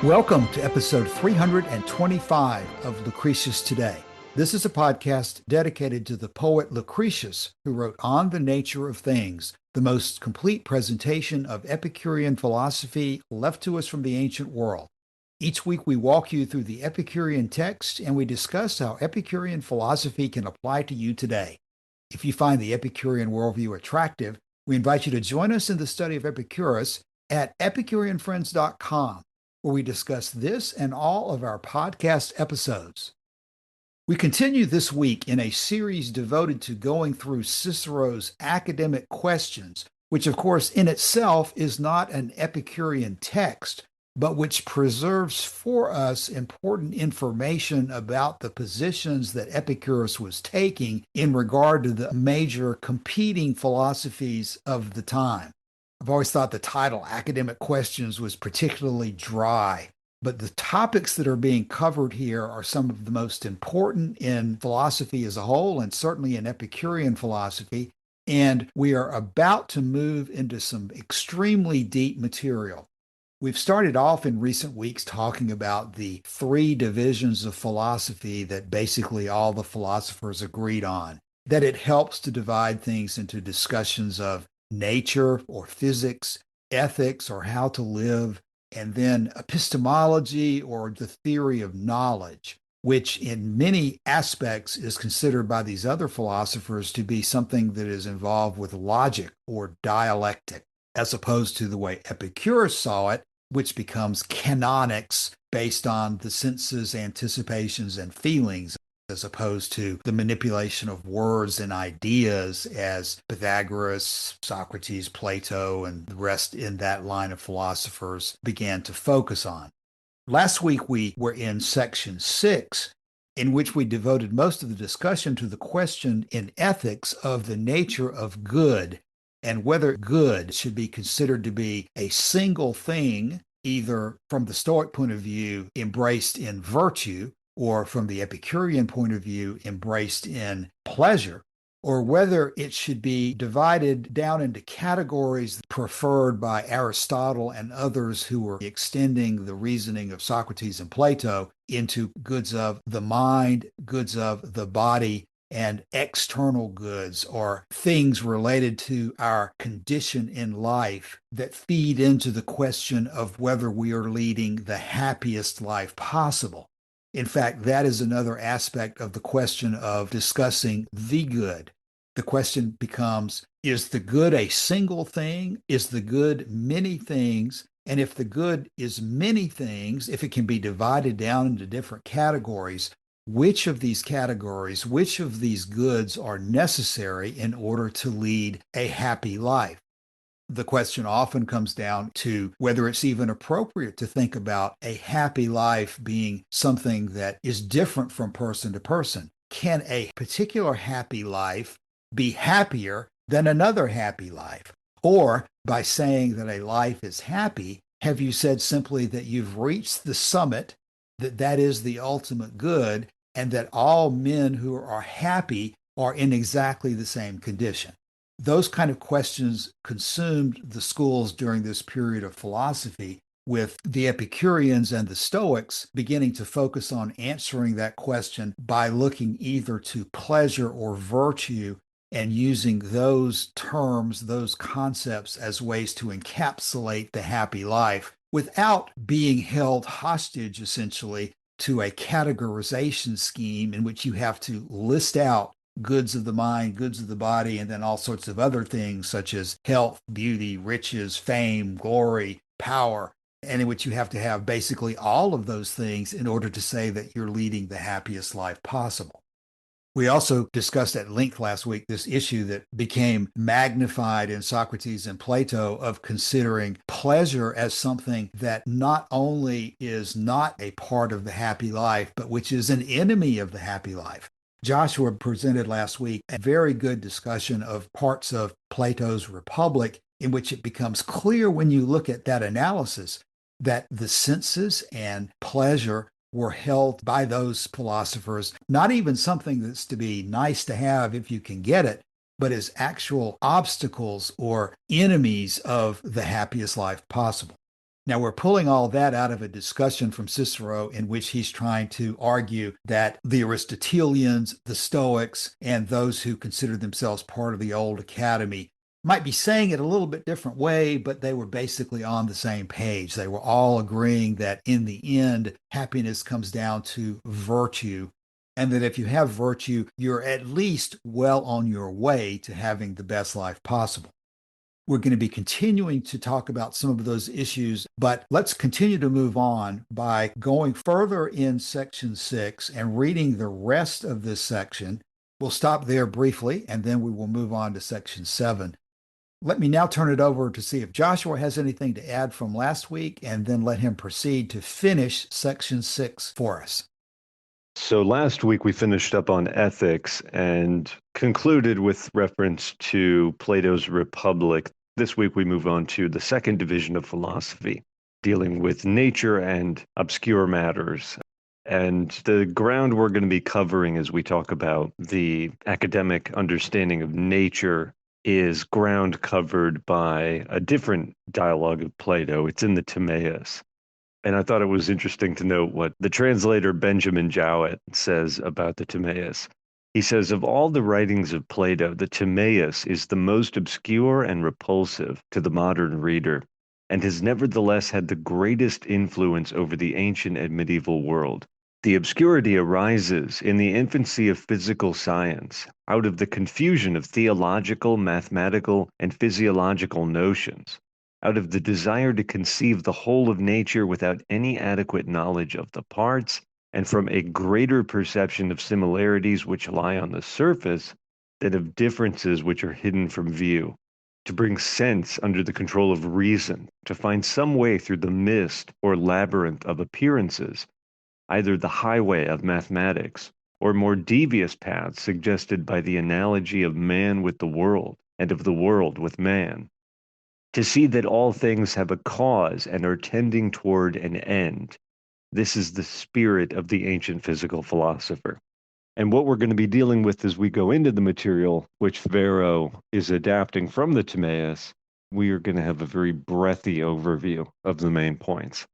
Welcome to episode 325 of Lucretius Today. This is a podcast dedicated to the poet Lucretius, who wrote On the Nature of Things, the most complete presentation of Epicurean philosophy left to us from the ancient world. Each week we walk you through the Epicurean text and we discuss how Epicurean philosophy can apply to you today. If you find the Epicurean worldview attractive, we invite you to join us in the study of Epicurus at Epicureanfriends.com, where we discuss this and all of our podcast episodes. We continue this week in a series devoted to going through Cicero's academic questions, which of course in itself is not an Epicurean text, but which preserves for us important information about the positions that Epicurus was taking in regard to the major competing philosophies of the time. I've always thought the title Academic Questions was particularly dry, but the topics that are being covered here are some of the most important in philosophy as a whole, and certainly in Epicurean philosophy, and we are about to move into some extremely deep material. We've started off in recent weeks talking about the three divisions of philosophy that basically all the philosophers agreed on, that it helps to divide things into discussions of nature or physics, ethics or how to live, and then epistemology or the theory of knowledge, which in many aspects is considered by these other philosophers to be something that is involved with logic or dialectic, as opposed to the way Epicurus saw it, which becomes canonics based on the senses, anticipations, and feelings, as opposed to the manipulation of words and ideas as Pythagoras, Socrates, Plato, and the rest in that line of philosophers began to focus on. Last week we were in section 6, in which we devoted most of the discussion to the question in ethics of the nature of good and whether good should be considered to be a single thing, either from the Stoic point of view, embraced in virtue, or from the Epicurean point of view, embraced in pleasure, or whether it should be divided down into categories preferred by Aristotle and others who were extending the reasoning of Socrates and Plato into goods of the mind, goods of the body, and external goods, or things related to our condition in life that feed into the question of whether we are leading the happiest life possible. In fact, that is another aspect of the question of discussing the good. The question becomes, is the good a single thing? Is the good many things? And if the good is many things, if it can be divided down into different categories, which of these categories, which of these goods are necessary in order to lead a happy life? The question often comes down to whether it's even appropriate to think about a happy life being something that is different from person to person. Can a particular happy life be happier than another happy life? Or by saying that a life is happy, have you said simply that you've reached the summit, that that is the ultimate good, and that all men who are happy are in exactly the same condition? Those kind of questions consumed the schools during this period of philosophy, with the Epicureans and the Stoics beginning to focus on answering that question by looking either to pleasure or virtue and using those terms, those concepts as ways to encapsulate the happy life without being held hostage, essentially, to a categorization scheme in which you have to list out goods of the mind, goods of the body, and then all sorts of other things such as health, beauty, riches, fame, glory, power, and in which you have to have basically all of those things in order to say that you're leading the happiest life possible. We also discussed at length last week this issue that became magnified in Socrates and Plato of considering pleasure as something that not only is not a part of the happy life, but which is an enemy of the happy life. Joshua presented last week a very good discussion of parts of Plato's Republic, in which it becomes clear when you look at that analysis that the senses and pleasure were held by those philosophers, not even something that's to be nice to have if you can get it, but as actual obstacles or enemies of the happiest life possible. Now, we're pulling all that out of a discussion from Cicero in which he's trying to argue that the Aristotelians, the Stoics, and those who consider themselves part of the old academy might be saying it a little bit different way, but they were basically on the same page. They were all agreeing that in the end, happiness comes down to virtue, and that if you have virtue, you're at least well on your way to having the best life possible. We're going to be continuing to talk about some of those issues, but let's continue to move on by going further in section 6 and reading the rest of this section. We'll stop there briefly, and then we will move on to section 7. Let me now turn it over to see if Joshua has anything to add from last week, and then let him proceed to finish section 6 for us. So last week we finished up on ethics and concluded with reference to Plato's Republic. This week we move on to the second division of philosophy, dealing with nature and obscure matters. And the ground we're going to be covering as we talk about the academic understanding of nature is ground covered by a different dialogue of Plato. It's in the Timaeus. And I thought it was interesting to note what the translator Benjamin Jowett says about the Timaeus. He says, of all the writings of Plato, the Timaeus is the most obscure and repulsive to the modern reader, and has nevertheless had the greatest influence over the ancient and medieval world. The obscurity arises in the infancy of physical science, out of the confusion of theological, mathematical, and physiological notions, out of the desire to conceive the whole of nature without any adequate knowledge of the parts, and from a greater perception of similarities which lie on the surface than of differences which are hidden from view, to bring sense under the control of reason, to find some way through the mist or labyrinth of appearances, either the highway of mathematics, or more devious paths suggested by the analogy of man with the world, and of the world with man, to see that all things have a cause and are tending toward an end. This is the spirit of the ancient physical philosopher. And what we're going to be dealing with as we go into the material, which Varro is adapting from the Timaeus, we are going to have a very breathy overview of the main points.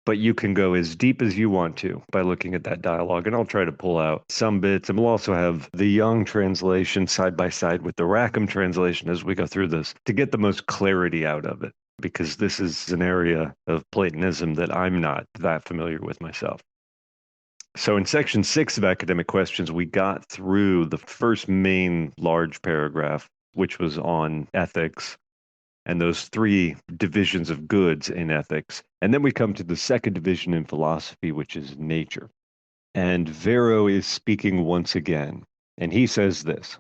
But you can go as deep as you want to by looking at that dialogue, and I'll try to pull out some bits. And we'll also have the Young translation side by side with the Rackham translation as we go through this to get the most clarity out of it, because this is an area of Platonism that I'm not that familiar with myself. So in section 6 of Academic Questions, we got through the first main large paragraph, which was on ethics, and those 3 divisions of goods in ethics. And then we come to the second division in philosophy, which is nature. And Varro is speaking once again, and he says this.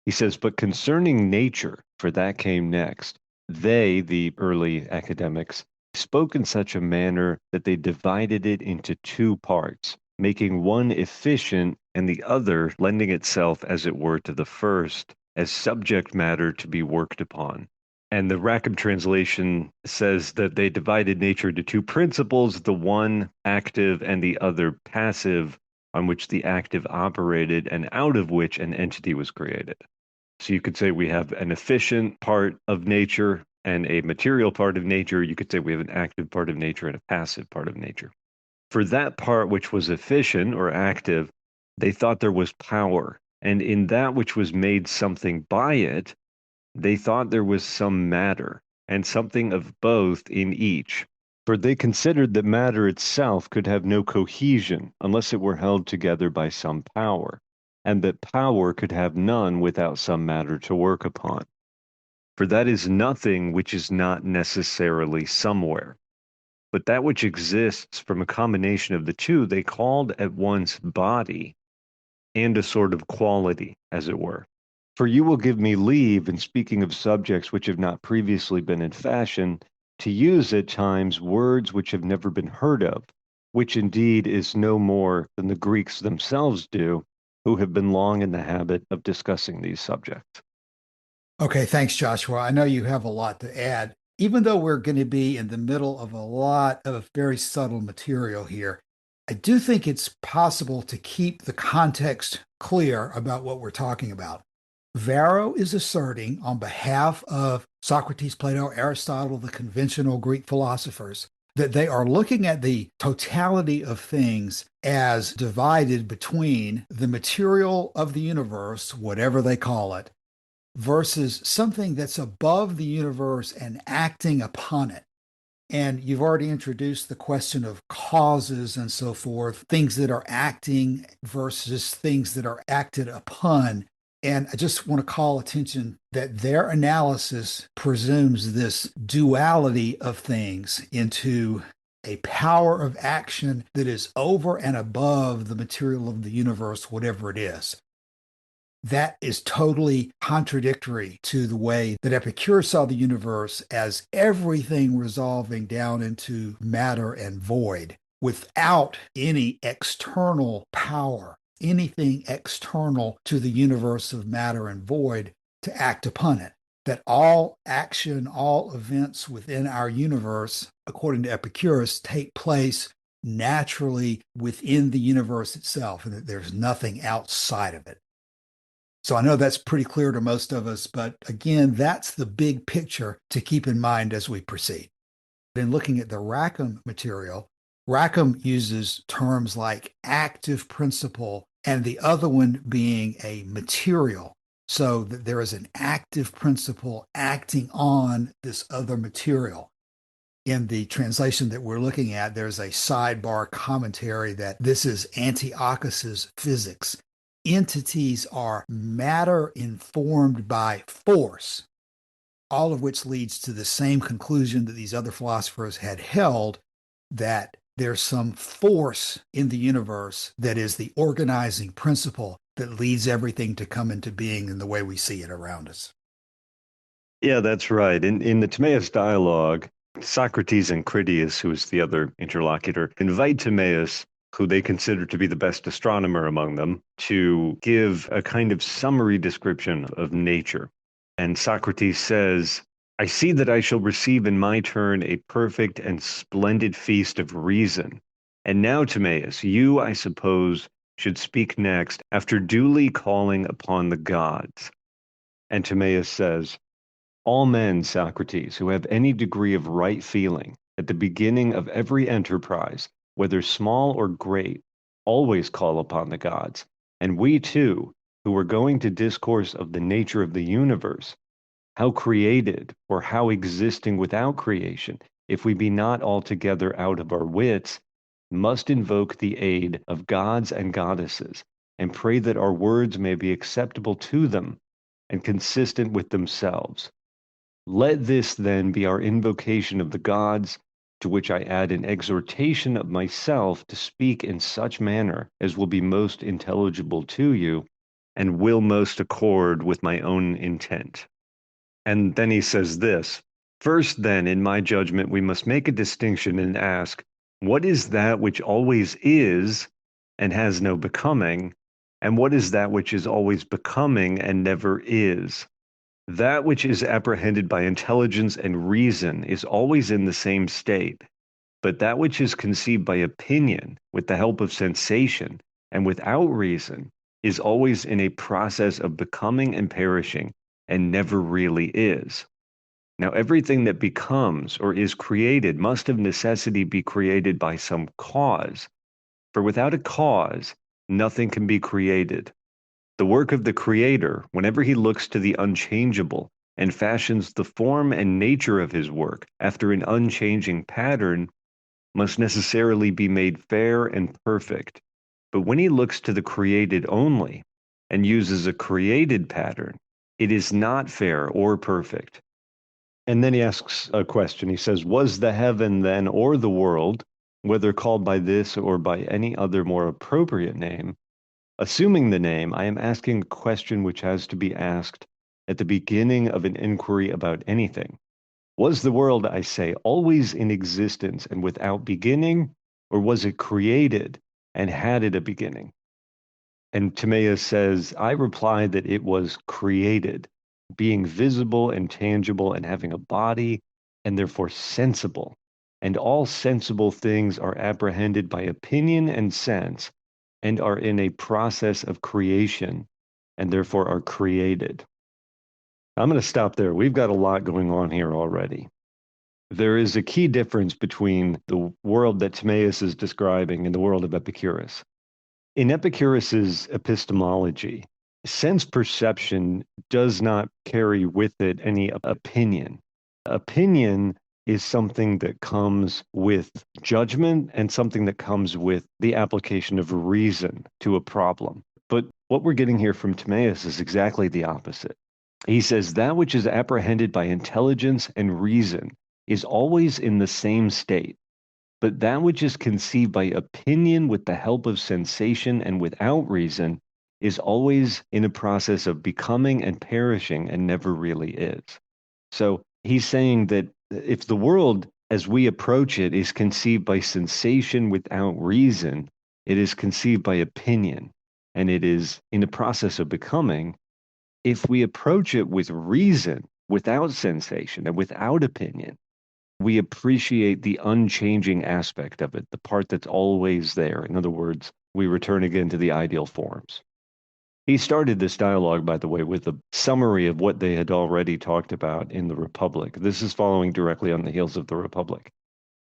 He says, but concerning nature, for that came next, they, the early academics, spoke in such a manner that they divided it into 2 parts, making one efficient and the other lending itself, as it were, to the first as subject matter to be worked upon. And the Rackham translation says that they divided nature into 2 principles, the one active and the other passive, on which the active operated and out of which an entity was created. So you could say we have an efficient part of nature and a material part of nature. You could say we have an active part of nature and a passive part of nature. For that part which was efficient or active, they thought there was power. And in that which was made something by it, they thought there was some matter, and something of both in each. For they considered that matter itself could have no cohesion unless it were held together by some power, and that power could have none without some matter to work upon. For that is nothing which is not necessarily somewhere. But that which exists from a combination of the 2, they called at once body and a sort of quality, as it were. For you will give me leave, in speaking of subjects which have not previously been in fashion, to use at times words which have never been heard of, which indeed is no more than the Greeks themselves do, who have been long in the habit of discussing these subjects. Okay, thanks, Joshua. I know you have a lot to add. Even though we're going to be in the middle of a lot of very subtle material here, I do think it's possible to keep the context clear about what we're talking about. Varro is asserting on behalf of Socrates, Plato, Aristotle, the conventional Greek philosophers, that they are looking at the totality of things as divided between the material of the universe, whatever they call it, versus something that's above the universe and acting upon it. And you've already introduced the question of causes and so forth, things that are acting versus things that are acted upon. And I just want to call attention that their analysis presumes this duality of things into a power of action that is over and above the material of the universe, whatever it is. That is totally contradictory to the way that Epicurus saw the universe as everything resolving down into matter and void without any external power, anything external to the universe of matter and void to act upon it. That all action, all events within our universe, according to Epicurus, take place naturally within the universe itself, and that there's nothing outside of it. So I know that's pretty clear to most of us, but again, that's the big picture to keep in mind as we proceed. In looking at the Rackham material, Rackham uses terms like active principle and the other one being a material, so that there is an active principle acting on this other material. In the translation that we're looking at, there's a sidebar commentary that this is Antiochus's physics. Entities are matter informed by force, all of which leads to the same conclusion that these other philosophers had held, that there's some force in the universe that is the organizing principle that leads everything to come into being in the way we see it around us. Yeah, that's right. In the Timaeus dialogue, Socrates and Critias, who is the other interlocutor, invite Timaeus, who they consider to be the best astronomer among them, to give a kind of summary description of nature. And Socrates says, I see that I shall receive in my turn a perfect and splendid feast of reason. And now, Timaeus, you, I suppose, should speak next after duly calling upon the gods. And Timaeus says, all men, Socrates, who have any degree of right feeling, at the beginning of every enterprise, whether small or great, always call upon the gods. And we too, who are going to discourse of the nature of the universe, how created or how existing without creation, if we be not altogether out of our wits, must invoke the aid of gods and goddesses, and pray that our words may be acceptable to them and consistent with themselves. Let this then be our invocation of the gods, to which I add an exhortation of myself to speak in such manner as will be most intelligible to you and will most accord with my own intent. And then he says this, first then, in my judgment, we must make a distinction and ask, what is that which always is and has no becoming, and what is that which is always becoming and never is? That which is apprehended by intelligence and reason is always in the same state, but that which is conceived by opinion with the help of sensation and without reason is always in a process of becoming and perishing and never really is. Now, everything that becomes or is created must of necessity be created by some cause, for without a cause, nothing can be created. The work of the Creator, whenever he looks to the unchangeable and fashions the form and nature of his work after an unchanging pattern, must necessarily be made fair and perfect. But when he looks to the created only and uses a created pattern, it is not fair or perfect. And then he asks a question. He says, was the heaven then or the world, whether called by this or by any other more appropriate name, assuming the name, I am asking a question which has to be asked at the beginning of an inquiry about anything. Was the world, I say, always in existence and without beginning, or was it created and had it a beginning? And Timaeus says, I reply that it was created, being visible and tangible and having a body, and therefore sensible. And all sensible things are apprehended by opinion and sense, and are in a process of creation, and therefore are created. I'm going to stop there. We've got a lot going on here already. There is a key difference between the world that Timaeus is describing and the world of Epicurus. In Epicurus's epistemology, sense perception does not carry with it any opinion. Opinion is something that comes with judgment and something that comes with the application of reason to a problem. But what we're getting here from Timaeus is exactly the opposite. He says that which is apprehended by intelligence and reason is always in the same state, but that which is conceived by opinion with the help of sensation and without reason is always in a process of becoming and perishing and never really is. So he's saying that if the world as we approach it is conceived by sensation without reason, it is conceived by opinion and it is in the process of becoming. If we approach it with reason, without sensation and without opinion, we appreciate the unchanging aspect of it, the part that's always there. In other words, we return again to the ideal forms. He started this dialogue, by the way, with a summary of what they had already talked about in the Republic. This is following directly on the heels of the Republic.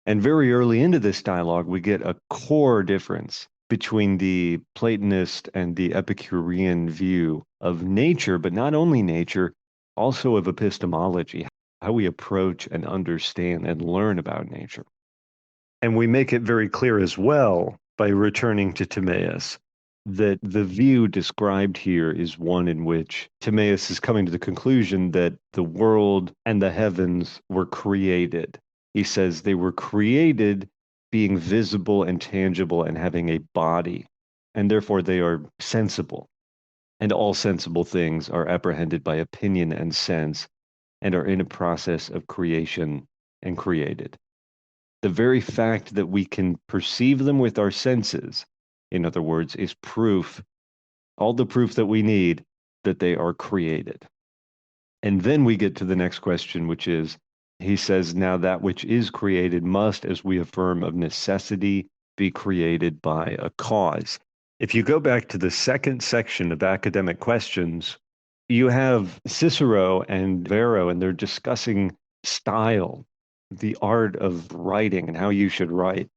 And very early into this dialogue, we get a core difference between the Platonist and the Epicurean view of nature, but not only nature, also of epistemology, how we approach and understand and learn about nature. And we make it very clear as well by returning to Timaeus that the view described here is one in which Timaeus is coming to the conclusion that the world and the heavens were created. He says they were created being visible and tangible and having a body, and therefore they are sensible. And all sensible things are apprehended by opinion and sense and are in a process of creation and created. The very fact that we can perceive them with our senses, in other words, is proof, all the proof that we need that they are created. And then we get to the next question, which is, he says, now that which is created must, as we affirm of necessity, be created by a cause. If you go back to the second section of academic questions, you have Cicero and Varro, and they're discussing style, the art of writing and how you should write.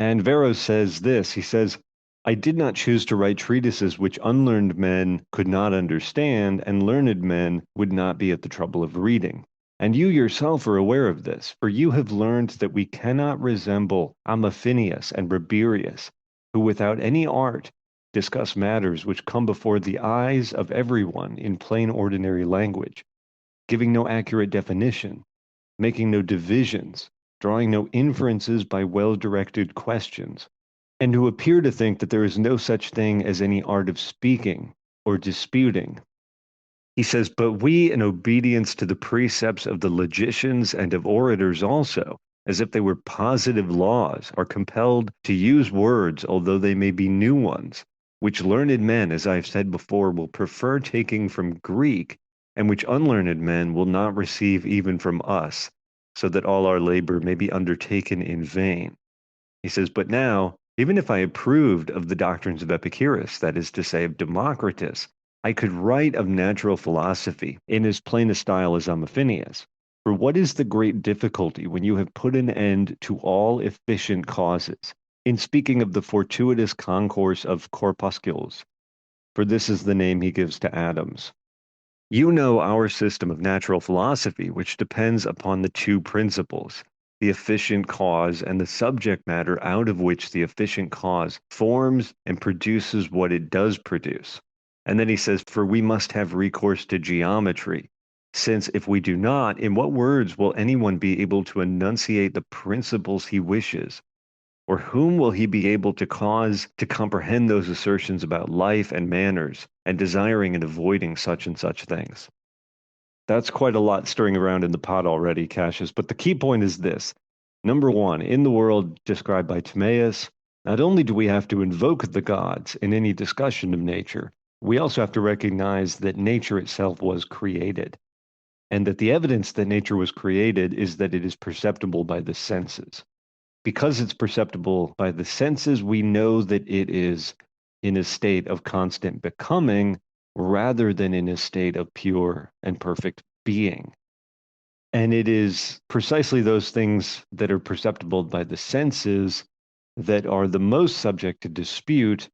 And Varro says this, he says, I did not choose to write treatises which unlearned men could not understand, and learned men would not be at the trouble of reading. And you yourself are aware of this, for you have learned that we cannot resemble Amaphinius and Rabirius, who without any art discuss matters which come before the eyes of everyone in plain ordinary language, giving no accurate definition, making no divisions, drawing no inferences by well-directed questions, and who appear to think that there is no such thing as any art of speaking or disputing. He says, but we, in obedience to the precepts of the logicians and of orators also, as if they were positive laws, are compelled to use words, although they may be new ones, which learned men, as I have said before, will prefer taking from Greek, and which unlearned men will not receive even from us, so that all our labor may be undertaken in vain. He says, but now, even if I approved of the doctrines of Epicurus, that is to say, of Democritus, I could write of natural philosophy in as plain a style as Amaphinius. For what is the great difficulty when you have put an end to all efficient causes, in speaking of the fortuitous concourse of corpuscles? For this is the name he gives to atoms. You know our system of natural philosophy, which depends upon the two principles, the efficient cause and the subject matter out of which the efficient cause forms and produces what it does produce. And then he says, for we must have recourse to geometry, since if we do not, in what words will anyone be able to enunciate the principles he wishes? Or whom will he be able to cause to comprehend those assertions about life and manners, and desiring and avoiding such and such things? That's quite a lot stirring around in the pot already, Cassius. But the key point is this. Number one, in the world described by Timaeus, not only do we have to invoke the gods in any discussion of nature, we also have to recognize that nature itself was created, and that the evidence that nature was created is that it is perceptible by the senses. Because it's perceptible by the senses, we know that it is in a state of constant becoming rather than in a state of pure and perfect being. And it is precisely those things that are perceptible by the senses that are the most subject to dispute,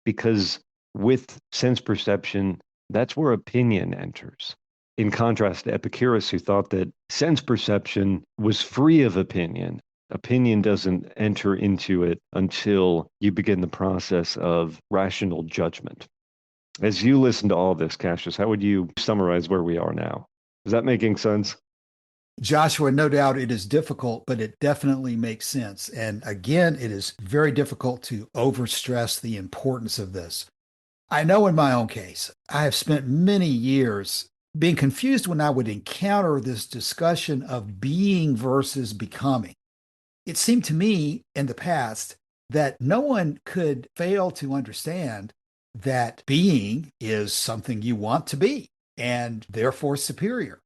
because with sense perception, that's where opinion enters. In contrast to Epicurus, who thought that sense perception was free of opinion. Opinion doesn't enter into it until you begin the process of rational judgment. As you listen to all this, Cassius, how would you summarize where we are now? Is that making sense? Joshua, no doubt it is difficult, but it definitely makes sense. And again, it is very difficult to overstress the importance of this. I know in my own case, I have spent many years being confused when I would encounter this discussion of being versus becoming. It seemed to me in the past that no one could fail to understand that being is something you want to be and therefore superior.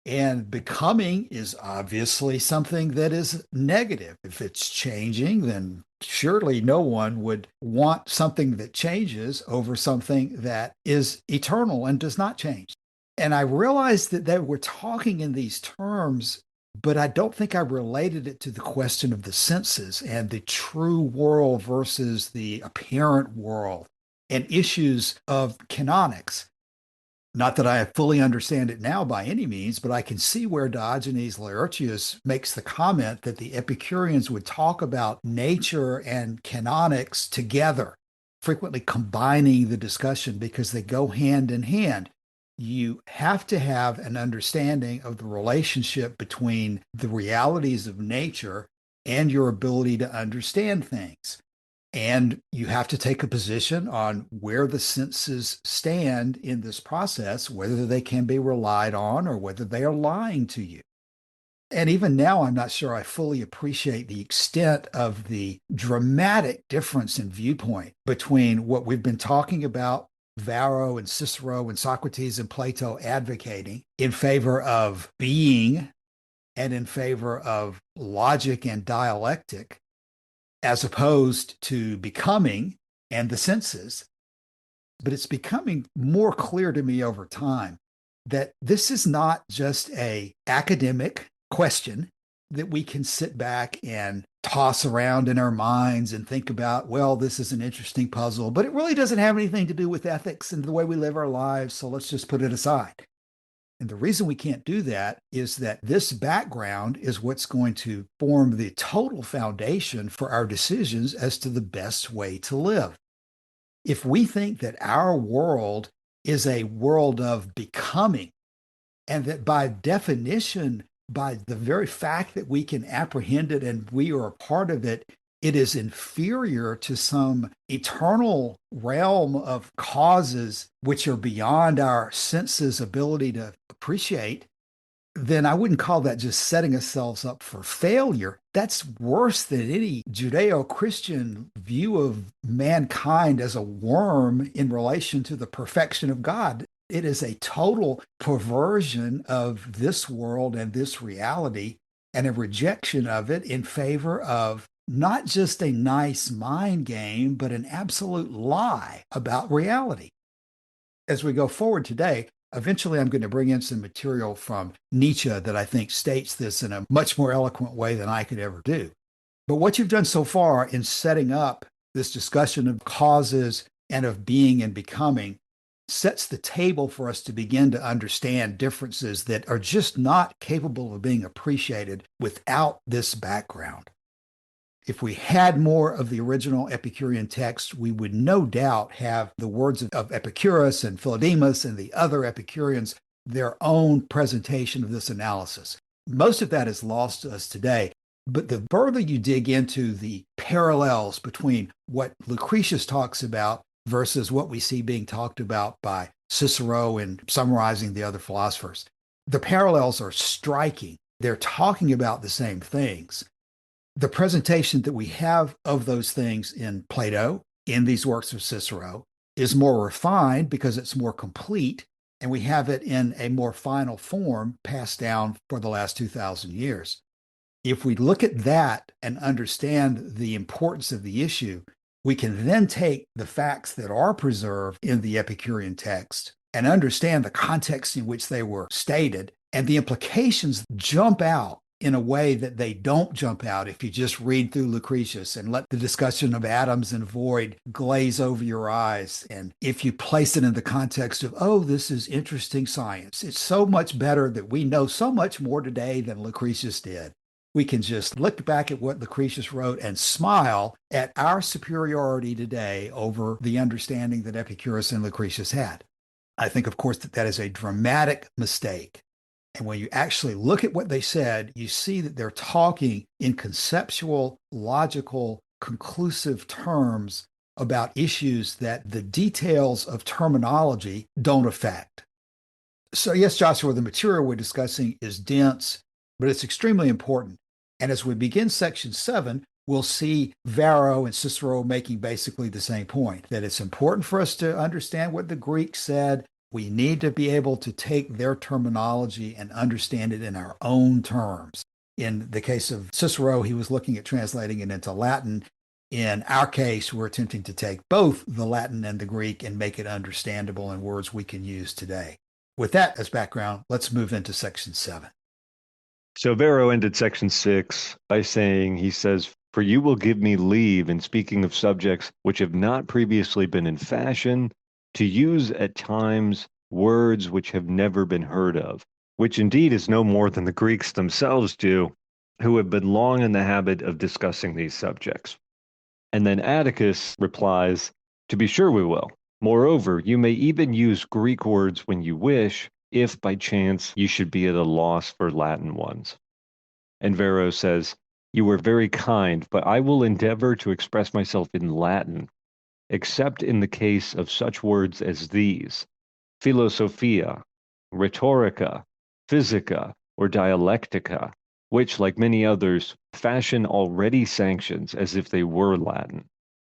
And becoming is obviously something that is negative. If it's changing, then surely no one would want something that changes over something that is eternal and does not change. And I realized that they were talking in these terms, but I don't think I related it to the question of the senses and the true world versus the apparent world and issues of canonics. Not that I fully understand it now by any means, but I can see where Diogenes Laertius makes the comment that the Epicureans would talk about nature and canonics together, frequently combining the discussion because they go hand in hand. You have to have an understanding of the relationship between the realities of nature and your ability to understand things. And you have to take a position on where the senses stand in this process, whether they can be relied on or whether they are lying to you. And even now, I'm not sure I fully appreciate the extent of the dramatic difference in viewpoint between what we've been talking about, Varro and Cicero and Socrates and Plato advocating in favor of being and in favor of logic and dialectic, as opposed to becoming and the senses. But it's becoming more clear to me over time that this is not just a academic question that we can sit back and toss around in our minds and think about, well, this is an interesting puzzle, but it really doesn't have anything to do with ethics and the way we live our lives, so let's just put it aside. And the reason we can't do that is that this background is what's going to form the total foundation for our decisions as to the best way to live. If we think that our world is a world of becoming, and that by definition, by the very fact that we can apprehend it and we are a part of it, it is inferior to some eternal realm of causes which are beyond our senses' ability to appreciate, then I wouldn't call that just setting ourselves up for failure. That's worse than any Judeo Christian view of mankind as a worm in relation to the perfection of God. It is a total perversion of this world and this reality and a rejection of it in favor of not just a nice mind game, but an absolute lie about reality. As we go forward today, eventually I'm going to bring in some material from Nietzsche that I think states this in a much more eloquent way than I could ever do. But what you've done so far in setting up this discussion of causes and of being and becoming sets the table for us to begin to understand differences that are just not capable of being appreciated without this background. If we had more of the original Epicurean text, we would no doubt have the words of Epicurus and Philodemus and the other Epicureans, their own presentation of this analysis. Most of that is lost to us today. But the further you dig into the parallels between what Lucretius talks about versus what we see being talked about by Cicero in summarizing the other philosophers, the parallels are striking. They're talking about the same things. The presentation that we have of those things in Plato, in these works of Cicero, is more refined because it's more complete, and we have it in a more final form passed down for the last 2,000 years. If we look at that and understand the importance of the issue, we can then take the facts that are preserved in the Epicurean text and understand the context in which they were stated And the implications jump out in a way that they don't jump out if you just read through Lucretius and let the discussion of atoms and void glaze over your eyes. And if you place it in the context of, oh, this is interesting science, it's so much better that we know so much more today than Lucretius did. We can just look back at what Lucretius wrote and smile at our superiority today over the understanding that Epicurus and Lucretius had. I think, of course, that that is a dramatic mistake. And when you actually look at what they said, you see that they're talking in conceptual, logical, conclusive terms about issues that the details of terminology don't affect. So, yes, Joshua, the material we're discussing is dense, but it's extremely important. And as we begin section 7, we'll see Varro and Cicero making basically the same point, that it's important for us to understand what the Greeks said. We need to be able to take their terminology and understand it in our own terms. In the case of Cicero, he was looking at translating it into Latin. In our case, we're attempting to take both the Latin and the Greek and make it understandable in words we can use today. With that as background, let's move into section 7. So Varro ended section 6 by saying, he says, "For you will give me leave in speaking of subjects which have not previously been in fashion, to use at times words which have never been heard of," which indeed is no more than the Greeks themselves do, who have been long in the habit of discussing these subjects. And then Atticus replies, "To be sure we will. Moreover, you may even use Greek words when you wish, if by chance you should be at a loss for Latin ones." And Varro says, "You are very kind, but I will endeavor to express myself in Latin, except in the case of such words as these: philosophia, rhetorica, physica, or dialectica, which, like many others, fashion already sanctions as if they were Latin.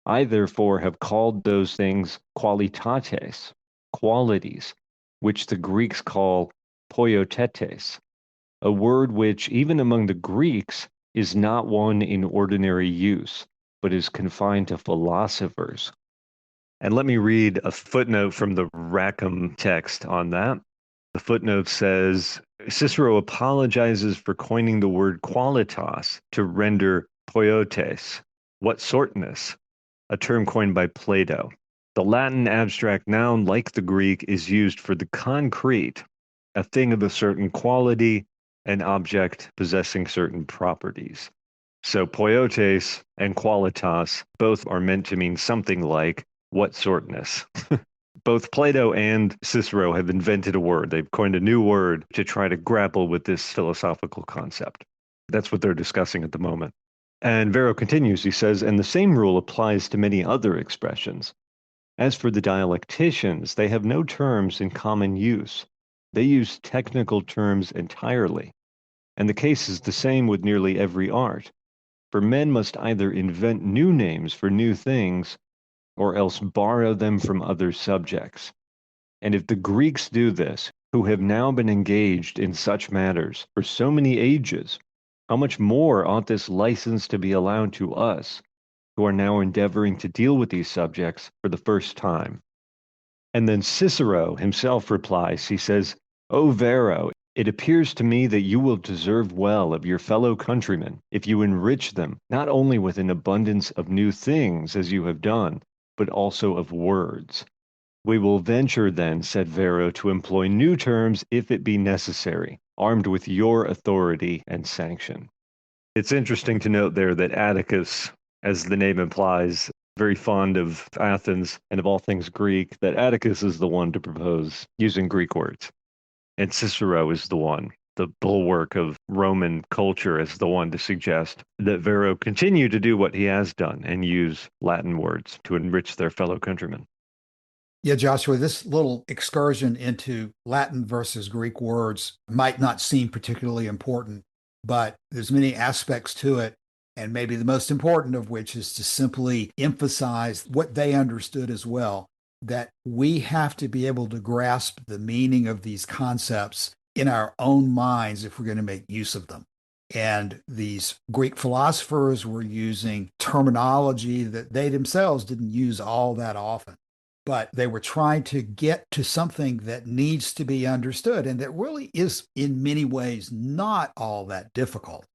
I therefore have called those things qualitates, qualities, which the Greeks call poiotetes, a word which, even among the Greeks, is not one in ordinary use, but is confined to philosophers." And let me read a footnote from the Rackham text on that. The footnote says, Cicero apologizes for coining the word qualitas to render poiotes, what sortness, a term coined by Plato. The Latin abstract noun, like the Greek, is used for the concrete, a thing of a certain quality, an object possessing certain properties. So poiotes and qualitas both are meant to mean something like what sortness. Both Plato and Cicero have invented a word. They've coined a new word to try to grapple with this philosophical concept. That's what they're discussing at the moment. And Varro continues, he says, "And the same rule applies to many other expressions. As for the dialecticians, they have no terms in common use. They use technical terms entirely. And the case is the same with nearly every art. For men must either invent new names for new things, or else borrow them from other subjects. And if the Greeks do this, who have now been engaged in such matters for so many ages, how much more ought this license to be allowed to us, who are now endeavoring to deal with these subjects for the first time?" And then Cicero himself replies, he says, "O Varro, it appears to me that you will deserve well of your fellow countrymen if you enrich them not only with an abundance of new things as you have done, but also of words. We will venture then," said Varro, "to employ new terms if it be necessary, armed with your authority and sanction." It's interesting to note there that Atticus, as the name implies, very fond of Athens and of all things Greek, that Atticus is the one to propose using Greek words. And Cicero is the one, the bulwark of Roman culture, is the one to suggest that Varro continue to do what he has done and use Latin words to enrich their fellow countrymen. Yeah, Joshua, this little excursion into Latin versus Greek words might not seem particularly important, but there's many aspects to it. And maybe the most important of which is to simply emphasize what they understood as well, that we have to be able to grasp the meaning of these concepts in our own minds if we're going to make use of them. And these Greek philosophers were using terminology that they themselves didn't use all that often. but they were trying to get to something that needs to be understood and that really is, in many ways, not all that difficult.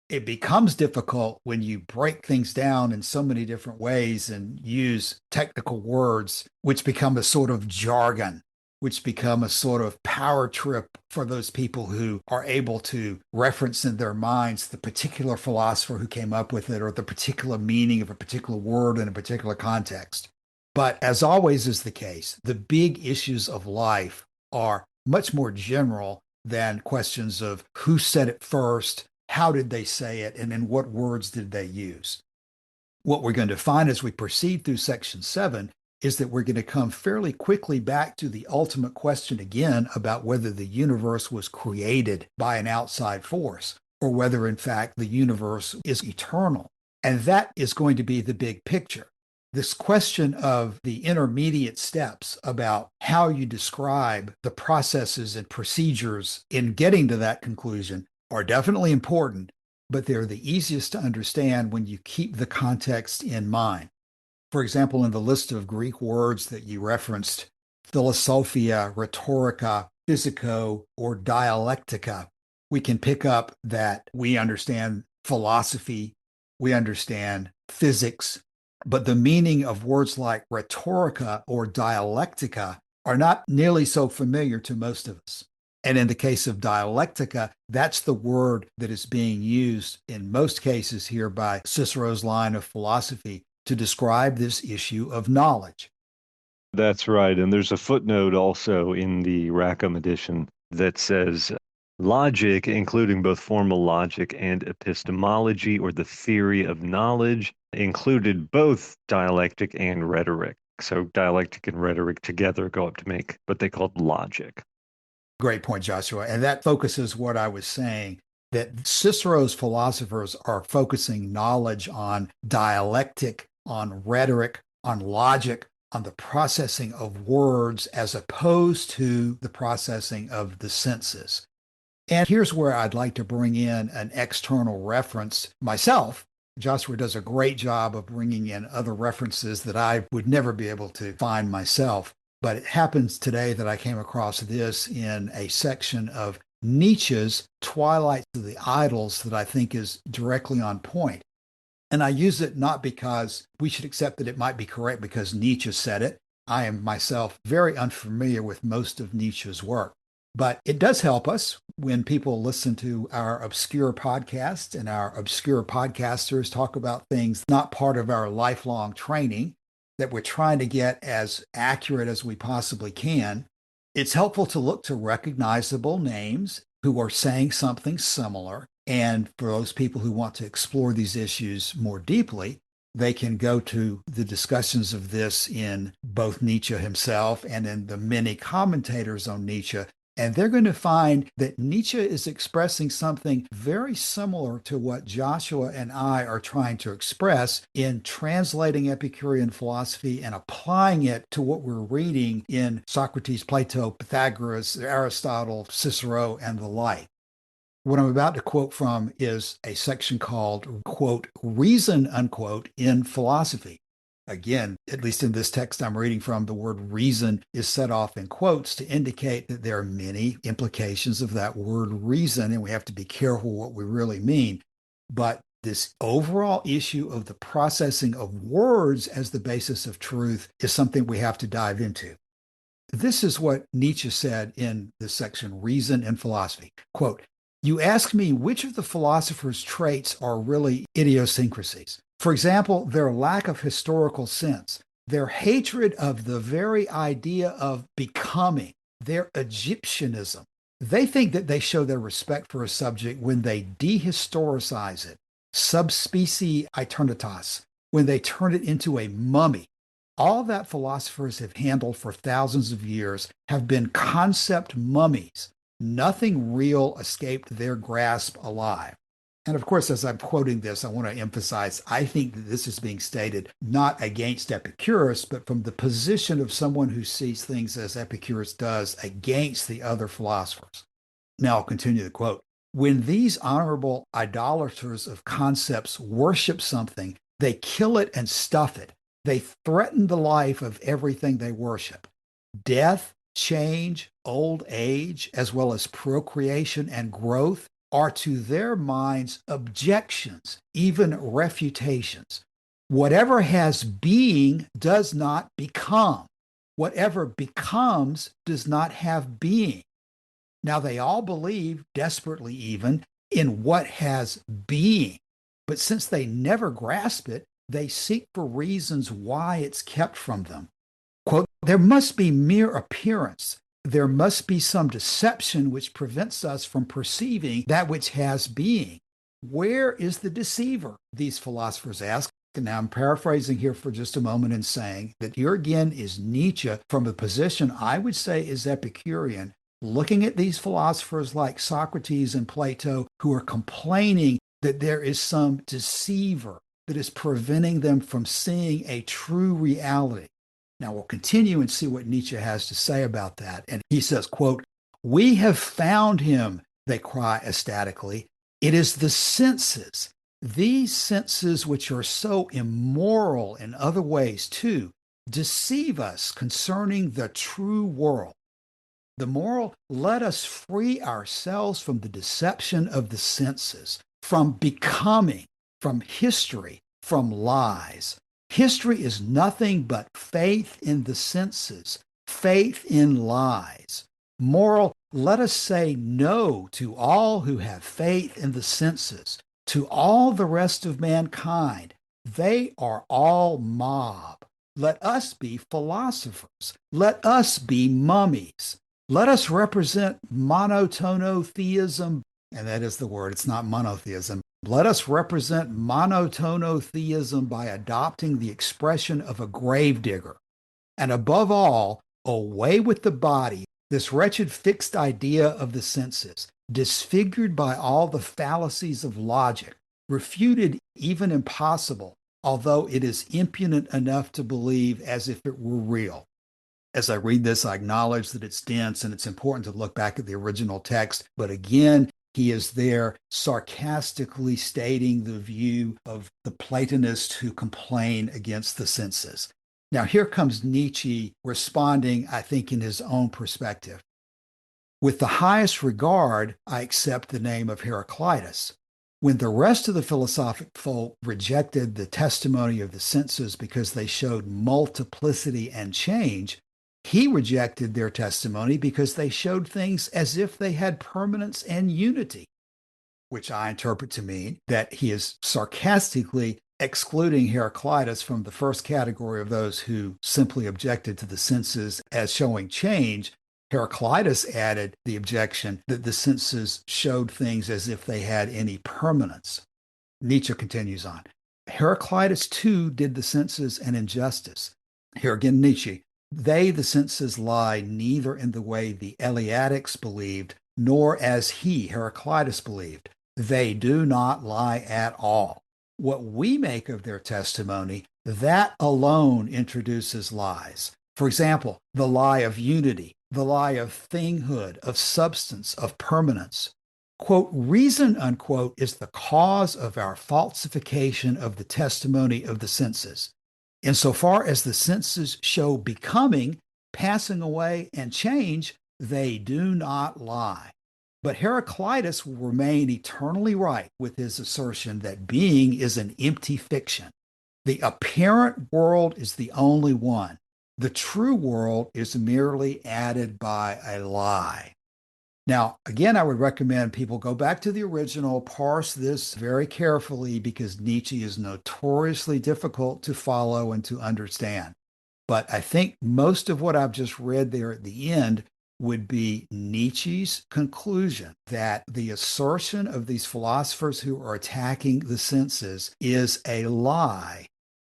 It becomes difficult when you break things down in so many different ways and use technical words, which become a sort of jargon, which become a sort of power trip for those people who are able to reference in their minds the particular philosopher who came up with it or the particular meaning of a particular word in a particular context. But as always is the case, the big issues of life are much more general than questions of who said it first, how did they say it, and in what words did they use. What we're going to find as we proceed through section 7 is that we're going to come fairly quickly back to the ultimate question again about whether the universe was created by an outside force or whether, in fact, the universe is eternal. And that is going to be the big picture. This question of the intermediate steps about how you describe the processes and procedures in getting to that conclusion are definitely important, but they're the easiest to understand when you keep the context in mind. For example, in the list of Greek words that you referenced, philosophia, rhetorica, physico, or dialectica, we can pick up that we understand philosophy, we understand physics, but the meaning of words like rhetorica or dialectica are not nearly so familiar to most of us. And in the case of dialectica, that's the word that is being used in most cases here by Cicero's line of philosophy to describe this issue of knowledge. That's right. And there's a footnote also in the Rackham edition that says logic, including both formal logic and epistemology, or the theory of knowledge, included both dialectic and rhetoric. So dialectic and rhetoric together go up to make what they called logic. Great point, Joshua. And that focuses what I was saying, that Cicero's philosophers are focusing knowledge on dialectic, on rhetoric, on logic, on the processing of words as opposed to the processing of the senses. And here's where I'd like to bring in an external reference myself. Joshua does a great job of bringing in other references that I would never be able to find myself. But it happens today that I came across this in a section of Nietzsche's Twilight of the Idols that I think is directly on point. And I use it not because we should accept that it might be correct because Nietzsche said it. I am myself very unfamiliar with most of Nietzsche's work. But it does help us when people listen to our obscure podcasts and our obscure podcasters talk about things not part of our lifelong training that we're trying to get as accurate as we possibly can. It's helpful to look to recognizable names who are saying something similar. And for those people who want to explore these issues more deeply, they can go to the discussions of this in both Nietzsche himself and in the many commentators on Nietzsche. And they're going to find that Nietzsche is expressing something very similar to what Joshua and I are trying to express in translating Epicurean philosophy and applying it to what we're reading in Socrates, Plato, Pythagoras, Aristotle, Cicero, and the like. What I'm about to quote from is a section called, quote, reason, unquote, in philosophy. Again, at least in this text I'm reading from, the word reason is set off in quotes to indicate that there are many implications of that word reason, and we have to be careful what we really mean. But this overall issue of the processing of words as the basis of truth is something we have to dive into. This is what Nietzsche said in this section, Reason in Philosophy. Quote, you ask me which of the philosopher's traits are really idiosyncrasies. For example, their lack of historical sense, their hatred of the very idea of becoming, their Egyptianism. They think that they show their respect for a subject when they dehistoricize it, subspecie aeternitas, when they turn it into a mummy. All that philosophers have handled for thousands of years have been concept mummies. Nothing real escaped their grasp alive. And of course, as I'm quoting this, I want to emphasize, I think that this is being stated not against Epicurus, but from the position of someone who sees things as Epicurus does against the other philosophers. Now I'll continue the quote. When these honorable idolaters of concepts worship something, they kill it and stuff it. They threaten the life of everything they worship. Death, change, old age, as well as procreation and growth are to their minds objections, even refutations. Whatever has being does not become. Whatever becomes does not have being. Now, they all believe, desperately even, in what has being. But since they never grasp it, they seek for reasons why it's kept from them. Quote, there must be mere appearance. There must be some deception which prevents us from perceiving that which has being. Where is the deceiver? These philosophers ask. And now I'm paraphrasing here for just a moment and saying that here again is Nietzsche from a position I would say is Epicurean, looking at these philosophers like Socrates and Plato who are complaining that there is some deceiver that is preventing them from seeing a true reality. Now we'll continue and see what Nietzsche has to say about that. And he says, quote, we have found him, they cry ecstatically. It is the senses, these senses which are so immoral in other ways too, deceive us concerning the true world. The moral, let us free ourselves from the deception of the senses, from becoming, from history, from lies. History is nothing but faith in the senses, faith in lies. Moral, let us say no to all who have faith in the senses, to all the rest of mankind. They are all mob. Let us be philosophers. Let us be mummies. Let us represent monotonotheism, and that is the word, it's not monotheism. Let us represent monotonotheism by adopting the expression of a gravedigger. And above all, away with the body, this wretched fixed idea of the senses, disfigured by all the fallacies of logic, refuted even impossible, although it is impudent enough to believe as if it were real. As I read this, I acknowledge that it's dense and it's important to look back at the original text. But again, he is there sarcastically stating the view of the Platonists who complain against the senses. Now, here comes Nietzsche responding, I think, in his own perspective. With the highest regard, I accept the name of Heraclitus. When the rest of the philosophic folk rejected the testimony of the senses because they showed multiplicity and change, he rejected their testimony because they showed things as if they had permanence and unity, which I interpret to mean that he is sarcastically excluding Heraclitus from the first category of those who simply objected to the senses as showing change. Heraclitus added the objection that the senses showed things as if they had any permanence. Nietzsche continues on. Heraclitus too did the senses an injustice. Here again, Nietzsche. They, the senses, lie neither in the way the Eleatics believed, nor as he, Heraclitus, believed. They do not lie at all. What we make of their testimony, that alone introduces lies. For example, the lie of unity, the lie of thinghood, of substance, of permanence. Quote, reason, unquote, is the cause of our falsification of the testimony of the senses. Insofar as the senses show becoming, passing away, and change, they do not lie. But Heraclitus will remain eternally right with his assertion that being is an empty fiction. The apparent world is the only one. The true world is merely added by a lie. Now, again, I would recommend people go back to the original, parse this very carefully because Nietzsche is notoriously difficult to follow and to understand. But I think most of what I've just read there at the end would be Nietzsche's conclusion that the assertion of these philosophers who are attacking the senses is a lie,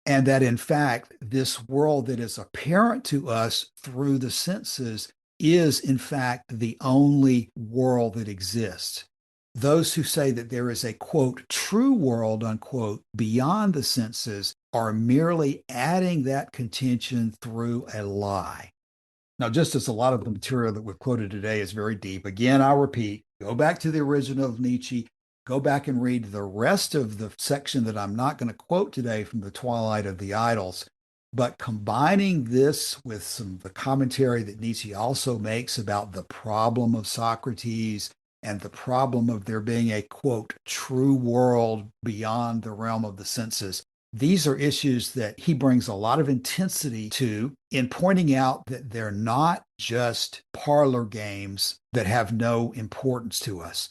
and that in fact, this world that is apparent to us through the senses is in fact the only world that exists. Those who say that there is a, quote, true world, unquote, beyond the senses are merely adding that contention through a lie. Now, just as a lot of the material that we've quoted today is very deep, again, I'll repeat, go back to the original of Nietzsche, go back and read the rest of the section that I'm not going to quote today from The Twilight of the Idols. But combining this with some of the commentary that Nietzsche also makes about the problem of Socrates and the problem of there being a, quote, true world beyond the realm of the senses, these are issues that he brings a lot of intensity to in pointing out that they're not just parlor games that have no importance to us.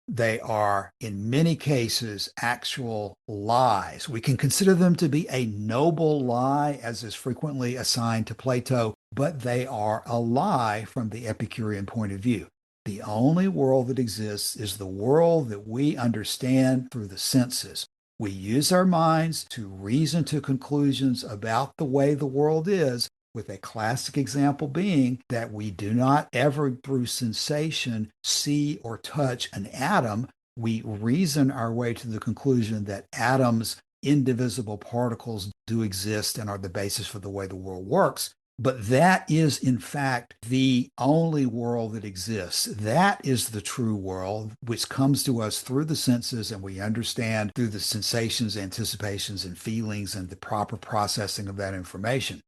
They are, in many cases, actual lies. We can consider them to be a noble lie, as is frequently assigned to Plato, but they are a lie from the Epicurean point of view. The only world that exists is the world that we understand through the senses. We use our minds to reason to conclusions about the way the world is, with a classic example being that we do not ever, through sensation, see or touch an atom. We reason our way to the conclusion that atoms, indivisible particles, do exist and are the basis for the way the world works. But that is, in fact, the only world that exists. That is the true world, which comes to us through the senses, and we understand through the sensations, anticipations, and feelings, and the proper processing of that information.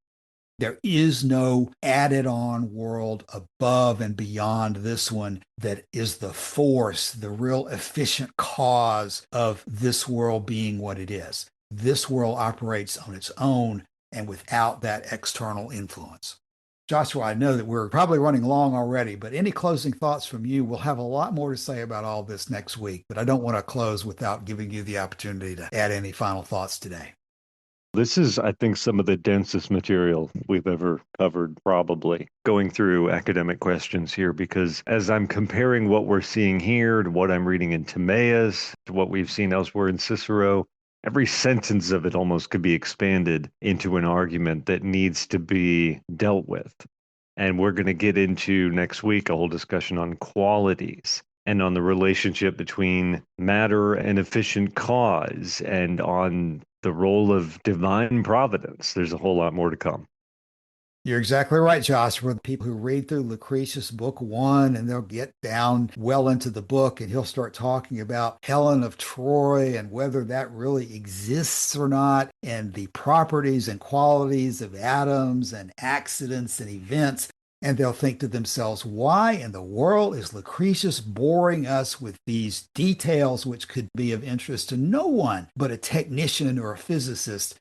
There is no added on world above and beyond this one that is the force, the real efficient cause of this world being what it is. This world operates on its own and without that external influence. Joshua, I know that we're probably running long already, but any closing thoughts from you? We'll have a lot more to say about all this next week, but I don't want to close without giving you the opportunity to add any final thoughts today. This is, I think, some of the densest material we've ever covered, probably, going through academic questions here, because as I'm comparing what we're seeing here to what I'm reading in Timaeus, to what we've seen elsewhere in Cicero, every sentence of it almost could be expanded into an argument that needs to be dealt with. And we're going to get into next week a whole discussion on qualities and on the relationship between matter and efficient cause, and on the role of divine providence. There's a whole lot more to come. You're exactly right, Joshua. The people who read through Lucretius book 1, and they'll get down well into the book, and he'll start talking about Helen of Troy and whether that really exists or not, and the properties and qualities of atoms and accidents and events. And they'll think to themselves, why in the world is Lucretius boring us with these details which could be of interest to no one but a technician or a physicist?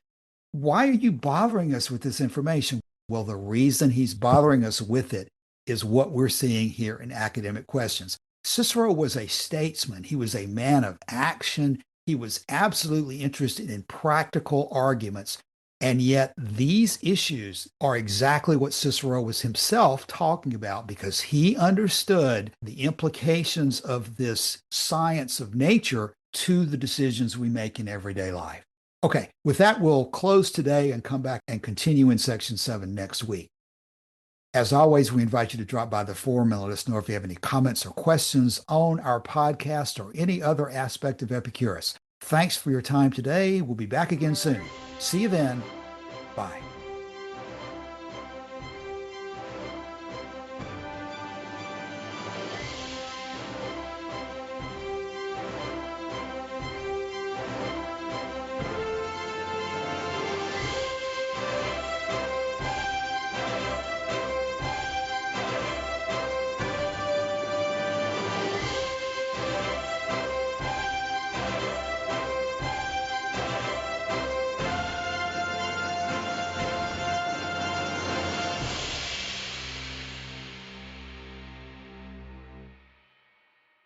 Why are you bothering us with this information? Well, the reason he's bothering us with it is what we're seeing here in academic questions. Cicero was a statesman. He was a man of action. He was absolutely interested in practical arguments. And yet these issues are exactly what Cicero was himself talking about, because he understood the implications of this science of nature to the decisions we make in everyday life. Okay, with that, we'll close today and come back and continue in section 7 next week. As always, we invite you to drop by the forum and let us know if you have any comments or questions on our podcast or any other aspect of Epicurus. Thanks for your time today. We'll be back again soon. See you then. Bye.